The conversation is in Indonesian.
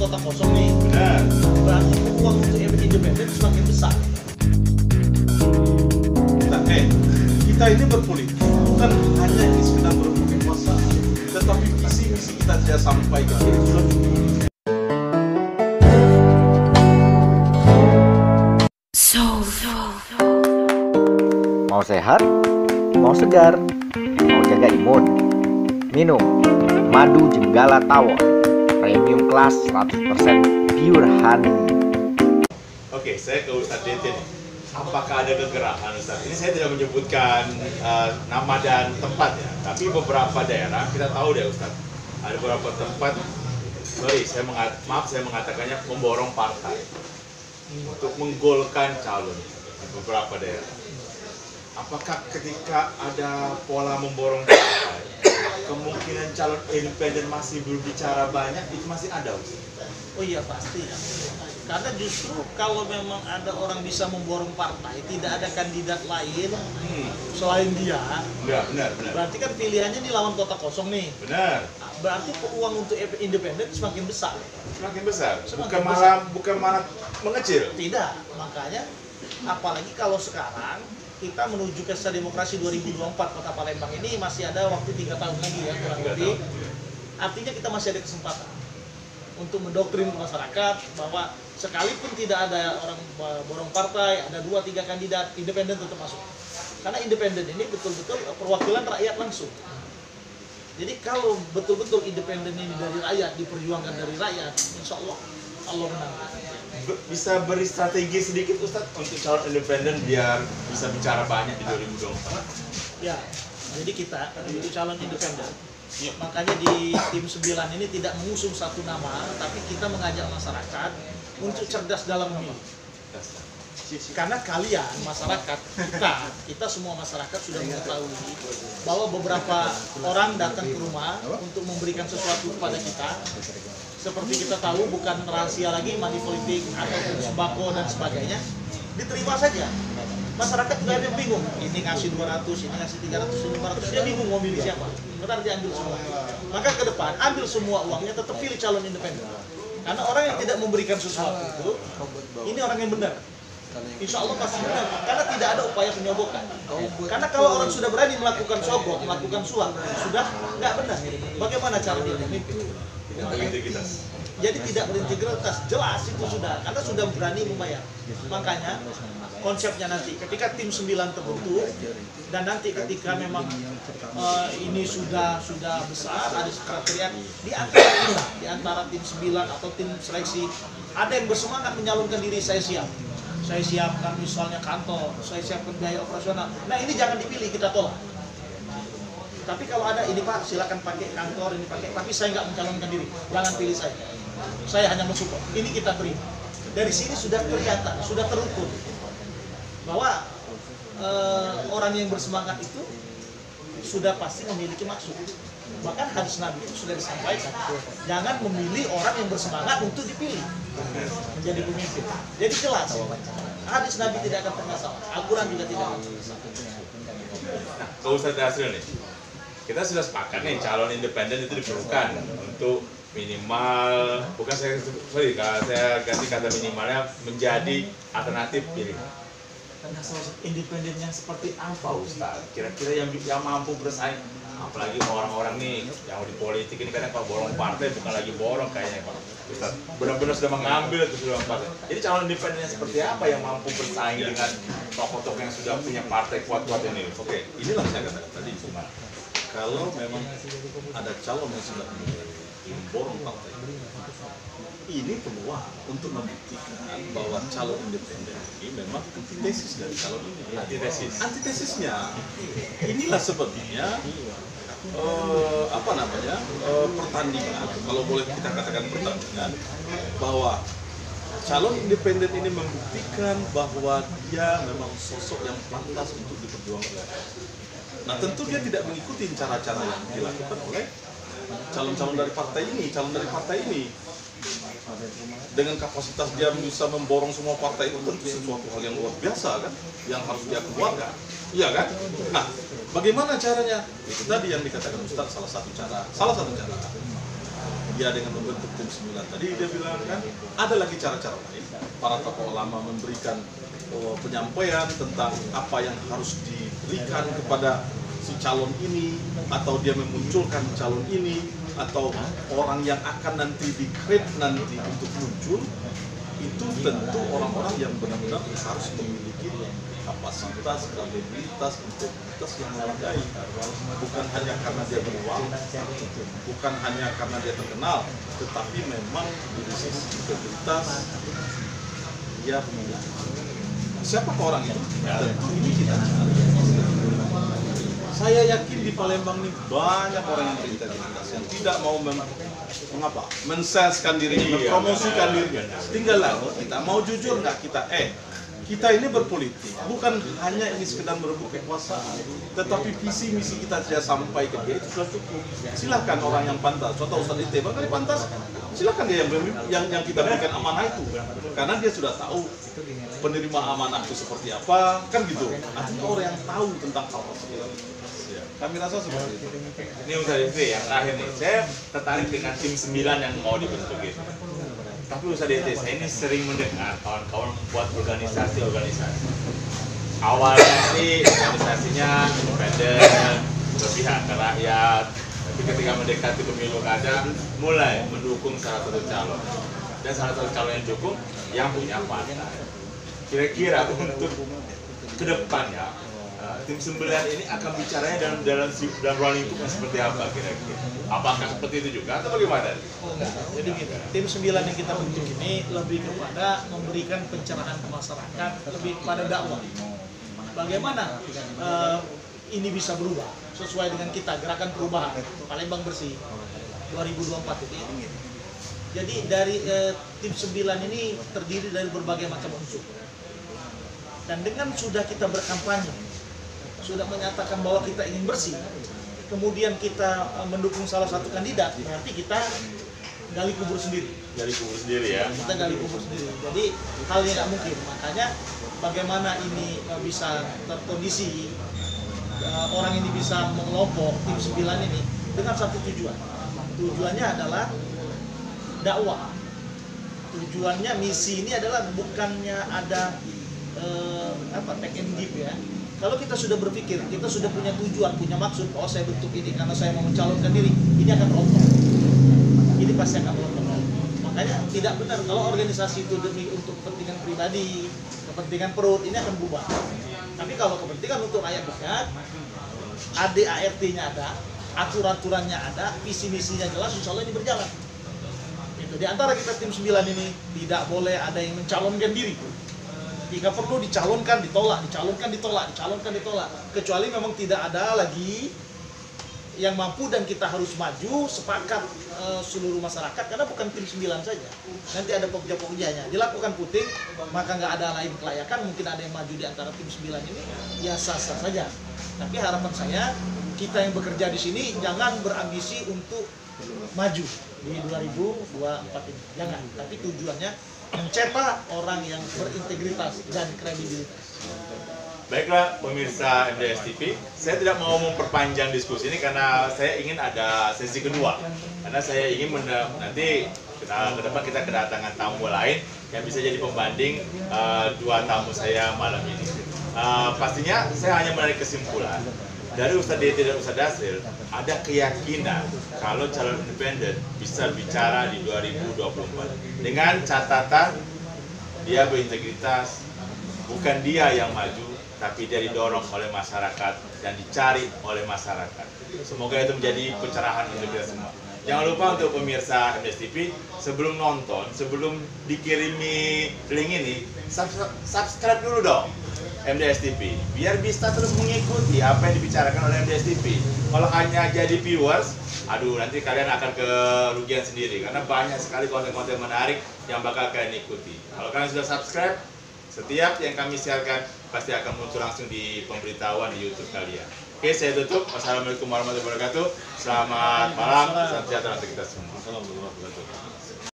kota kosong nih. Benar. Berarti peluang untuk independen semakin besar. Nah, kita ini berpolitik bukan hanya ini sekedar berkekuasaan, tetapi visi-misi kita tidak sampai ke akhir bulan. Mau sehat, mau segar, mau jaga imun, minum madu Jenggala Tawon, premium kelas 100% pure honey. Oke, saya ke Ustadz Dete nih. Apakah ada kegerahan Ustadz? Ini saya tidak menyebutkan nama dan tempat ya, tapi beberapa daerah kita tahu deh Ustadz. Ada beberapa tempat, saya mengatakannya memborong partai untuk menggolkan calon di beberapa daerah. Apakah ketika ada pola memborong partai, kemungkinan calon independen masih berbicara banyak, itu masih ada Ustadz? Oh iya pasti. Karena justru kalau memang ada orang bisa memborong partai, tidak ada kandidat lain selain dia. Benar. Berarti kan pilihannya di lawan kota kosong nih. Benar. Nah, berarti peluang untuk independen semakin besar. Semakin besar. Semakin Bukan malah mengecil. Tidak. Makanya apalagi kalau sekarang kita menuju ke demokrasi 2024 Kota Palembang ini masih ada waktu 3 tahun lagi ya kurang lebih. Artinya kita masih ada kesempatan untuk mendoktrin masyarakat bahwa sekalipun tidak ada orang borong partai, ada 2-3 kandidat, independen tetap masuk. Karena independen ini betul-betul perwakilan rakyat langsung. Jadi kalau betul-betul independen ini dari rakyat, diperjuangkan dari rakyat, insya Allah menang. Bisa beri strategi sedikit Ustadz untuk calon independen biar bisa bicara banyak di 2024? Ya, jadi kita untuk calon independen. Makanya di tim 9 ini tidak mengusung satu nama, tapi kita mengajak masyarakat untuk cerdas dalam memilih. Karena kalian, masyarakat, kita semua masyarakat sudah mengetahui bahwa beberapa orang datang ke rumah untuk memberikan sesuatu kepada kita. Seperti kita tahu, bukan rahasia lagi money politik ataupun sembako dan sebagainya, diterima saja. Masyarakat juga ada yang bingung, ini ngasih 200, ini ngasih 300, ini 500, dia bingung mau milih siapa. Benar diambil semua. Maka ke depan ambil semua uangnya, tetap pilih calon independen. Karena orang yang tidak memberikan sesuatu itu, ini orang yang benar. Insya Allah pasti benar. Karena tidak ada upaya penyogokan. Karena kalau orang sudah berani melakukan sogok, melakukan suap, sudah nggak benar. Bagaimana cara dia memimpin? Berintegritas. Jadi tidak berintegritas, jelas itu sudah, karena sudah berani membayar. Makanya konsepnya nanti ketika tim 9 terbentuk dan nanti ketika memang ini sudah besar, ada sekretariat di antara tim 9 atau tim seleksi, ada yang bersemangat menyalurkan diri, saya siap. Saya siapkan misalnya kantor, saya siapkan biaya operasional. Nah ini jangan dipilih, kita tolak. Tapi kalau ada ini Pak, silakan pakai kantor, ini pakai, tapi saya nggak mencalonkan diri, jangan pilih saya. Saya hanya mensupport. Ini kita beri. Dari sini sudah kelihatan, sudah terukur bahwa orang yang bersemangat itu sudah pasti memiliki maksud. Bahkan hadis Nabi itu sudah disampaikan, jangan memilih orang yang bersemangat untuk dipilih menjadi pemimpin. Jadi jelas, hadis Nabi tidak akan pernah salah, Al-Quran juga tidak akan pernah salah. Nah, kalau Ustadz Dasril nih, kita sudah sepakat nih calon independen itu diperlukan untuk minimal, saya ganti kata minimalnya menjadi alternatif pilihan. Nah, independen yang seperti apa Ustaz? Kira-kira yang mampu bersaing, apalagi orang-orang nih yang di politik ini kadang kalau borong partai bukan lagi borong kayaknya Pak Ustaz, benar-benar sudah mengambil itu sudah partai. Jadi calon independen yang seperti apa yang mampu bersaing dengan tokoh-tokoh yang sudah punya partai kuat-kuat ini? Oke, inilah saya katakan tadi gimana? Kalau memang ada calon yang sudah memborong partai, ini peluang untuk membuktikan bahwa calon independen ini memang antitesis dari calon ini. Antitesisnya, inilah sebetulnya pertandingan, kalau boleh kita katakan pertandingan, bahwa calon independen ini membuktikan bahwa dia memang sosok yang pantas untuk diperjuangkan. Nah tentu dia tidak mengikuti cara-cara yang dilakukan oleh calon-calon dari partai ini, dengan kapasitas dia bisa memborong semua partai itu tentu sesuatu hal yang luar biasa kan, yang harus dia keluarkan, iya kan? Nah, bagaimana caranya? Itu tadi yang dikatakan Ustadz, salah satu cara dia dengan membentuk tim 9 tadi dia bilang kan ada lagi cara-cara lain. Para tokoh ulama memberikan penyampaian tentang apa yang harus diberikan kepada si calon ini, atau dia memunculkan calon ini, atau orang yang akan nanti di-create nanti untuk muncul. Itu tentu orang-orang yang benar-benar harus memiliki kapasitas, kredibilitas, integritas yang memadai. Bukan hanya karena dia beruang, bukan hanya karena dia terkenal, tetapi memang dari sisi integritas dia memiliki. Siapa orang itu? Tentu ini kita cari. Saya yakin di Palembang ini banyak orang yang berintegritas yang tidak mau menselskan dirinya, mempromosikan dirinya. Tinggal lagi kita mau jujur nggak kita? Kita ini berpolitik bukan hanya ini sekedar merebut kekuasaan, tetapi visi misi kita sudah sampai ke dia itu sudah cukup. Silakan orang yang pantas, contoh Ustaz Ite barangkali pantas, silakan dia yang kita berikan amanah itu, karena dia sudah tahu penerima amanah itu seperti apa, kan gitu. Artinya orang yang tahu tentang hal tersebut. Kami rasa seperti itu. Ini Ustaz Ite yang terakhir nih, saya tertarik dengan tim 9 yang mau dibentuk itu. Tapi Ustaz Ite, saya ini sering mendengar kawan-kawan membuat organisasi. Awalnya sih organisasinya independen, berpihak ke rakyat, tapi ketika mendekati pemilu kada, mulai mendukung salah satu calon. Dan salah satu calon yang didukung yang punya partai. Kira-kira untuk kedepannya, tim 9 ini akan bicaranya dalam ruang lingkup seperti apa kira-kira? Apakah seperti itu juga atau bagaimana? Oh, enggak. Jadi gini, tim 9 yang kita bentuk ini lebih kepada memberikan pencerahan ke masyarakat, lebih pada dakwah. Bagaimana ini bisa berubah sesuai dengan kita gerakan perubahan Palembang Bersih 2024 ini. Jadi dari tim 9 ini terdiri dari berbagai macam unsur. Dan dengan sudah kita berkampanye, sudah menyatakan bahwa kita ingin bersih, kemudian kita mendukung salah satu kandidat, berarti kita gali kubur sendiri. Gali kubur sendiri ya? Kita gali kubur sendiri. Jadi hal yang nggak mungkin. Makanya bagaimana ini bisa terkondisi, orang ini bisa mengelompok tim 9 ini dengan satu tujuan. Tujuannya adalah dakwah. Tujuannya misi ini adalah bukannya ada take and give ya. Kalau kita sudah berpikir, kita sudah punya tujuan, punya maksud, oh saya bentuk ini karena saya mau mencalonkan diri, ini akan rontok. Ini pasti akan rontok. Makanya tidak benar kalau organisasi itu demi untuk kepentingan pribadi, kepentingan perut, ini akan berubah. Tapi kalau kepentingan untuk rakyat banyak, ADART-nya ada, aturan-aturannya ada, visi misinya jelas, insya Allah ini berjalan. Itu di antara kita tim 9 ini tidak boleh ada yang mencalonkan diri. Jika perlu dicalonkan, ditolak, dicalonkan, ditolak, dicalonkan, ditolak. Kecuali memang tidak ada lagi yang mampu dan kita harus maju, sepakat seluruh masyarakat, karena bukan tim 9 saja. Nanti ada pokja-pogjanya. Dilakukan puting, maka nggak ada lain kelayakan, mungkin ada yang maju di antara tim 9 ini, ya sah-sah saja. Tapi harapan saya, kita yang bekerja di sini jangan berambisi untuk maju di 2024 ini. Jangan, tapi tujuannya mencetak orang yang berintegritas dan kredibilitas. Baiklah pemirsa MDS TV, saya tidak mau memperpanjang diskusi ini karena saya ingin ada sesi kedua. Karena saya ingin nanti ke depan kita kedatangan tamu lain yang bisa jadi pembanding dua tamu saya malam ini. Pastinya saya hanya menarik kesimpulan dari Ustadz Dete dan Ustadz Dasril, ada keyakinan kalau calon independen bisa bicara di 2024 dengan catatan dia berintegritas, bukan dia yang maju, tapi dia didorong oleh masyarakat dan dicari oleh masyarakat. Semoga itu menjadi pencerahan untuk kita semua. Jangan lupa untuk pemirsa MDS TV, sebelum nonton, sebelum dikirimi link ini, subscribe dulu dong MDS TV, biar bisa terus mengikuti apa yang dibicarakan oleh MDS TV. Kalau hanya jadi viewers, aduh nanti kalian akan kerugian sendiri, karena banyak sekali konten-konten menarik yang bakal kalian ikuti. Kalau kalian sudah subscribe, setiap yang kami siarkan pasti akan muncul langsung di pemberitahuan di YouTube kalian. Oke, saya tutup. Wassalamualaikum warahmatullahi wabarakatuh. Selamat malam, salam sejahtera untuk kita semua. Assalamualaikum warahmatullahi wabarakatuh.